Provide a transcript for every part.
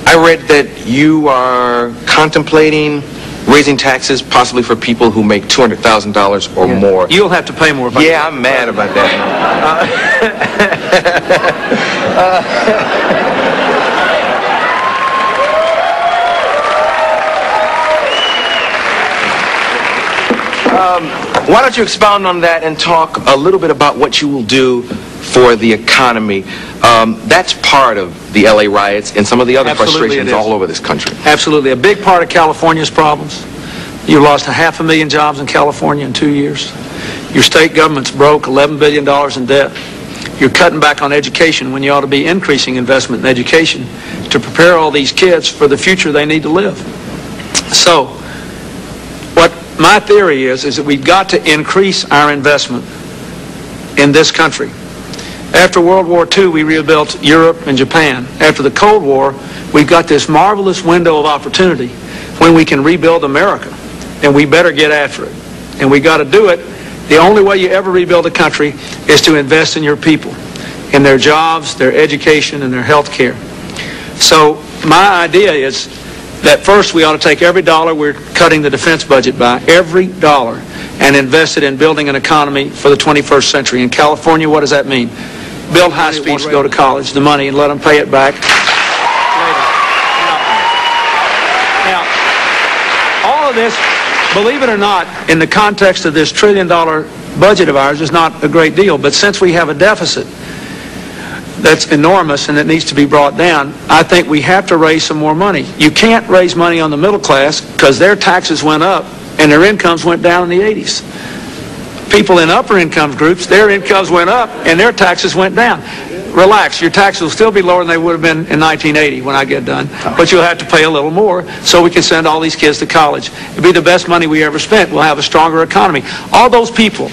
I read that you are contemplating raising taxes possibly for people who make $200,000 or more. You'll have to pay more. Yeah, I'm mad about that. Why don't you expound on that and talk a little bit about what you will do for the economy? That's part of the LA riots and some of the other frustrations all over this country. Absolutely. A big part of California's problems. You lost 500,000 jobs in California in 2 years. Your state government's broke, $11 billion in debt. You're cutting back on education when you ought to be increasing investment in education to prepare all these kids for the future they need to live. So, what my theory is that we've got to increase our investment in this country. After World War II, we rebuilt Europe and Japan. After the Cold War, we've got this marvelous window of opportunity when we can rebuild America, and we better get after it. And we got to do it. The only way you ever rebuild a country is to invest in your people, in their jobs, their education, and their health care. So my idea is that first we ought to take every dollar we're cutting the defense budget by, every dollar, and invest it in building an economy for the 21st century. In California, what does that mean? Build high speeds, go to college, the money, and let them pay it back later. Now, all of this, believe it or not, in the context of this $1 trillion budget of ours, is not a great deal. But since we have a deficit that's enormous and that needs to be brought down, I think we have to raise some more money. You can't raise money on the middle class because their taxes went up and their incomes went down in the 80s. People in upper income groups, their incomes went up and their taxes went down. Relax, your taxes will still be lower than they would have been in 1980 when I get done, but you'll have to pay a little more so we can send all these kids to college. It'll be the best money we ever spent. We'll have a stronger economy. All those people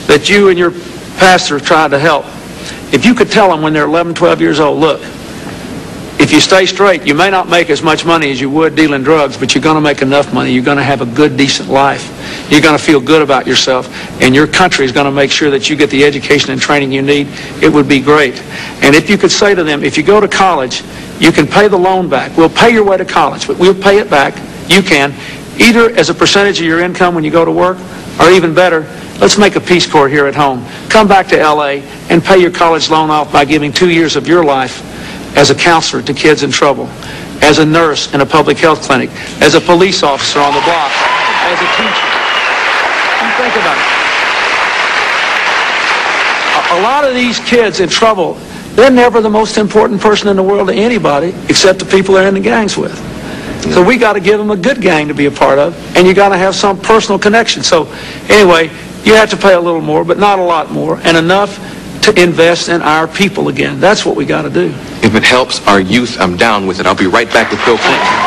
that you and your pastor tried to help, if you could tell them when they're 11, 12 years old, look, if you stay straight, you may not make as much money as you would dealing drugs, but you're going to make enough money. You're going to have a good, decent life. You're going to feel good about yourself, and your country is going to make sure that you get the education and training you need. It would be great. And if you could say to them, if you go to college, you can pay the loan back. We'll pay your way to college, but we'll pay it back. You can, either as a percentage of your income when you go to work, or even better, let's make a Peace Corps here at home. Come back to LA and pay your college loan off by giving 2 years of your life as a counselor to kids in trouble, as a nurse in a public health clinic, as a police officer on the block, as a teacher. You think about it. A lot of these kids in trouble, they're never the most important person in the world to anybody except the people they're in the gangs with. So we got to give them a good gang to be a part of, and you got to have some personal connection. So anyway, you have to pay a little more, but not a lot more, and enough to invest in our people again. That's what we got to do. If it helps our youth, I'm down with it. I'll be right back with Bill Clinton.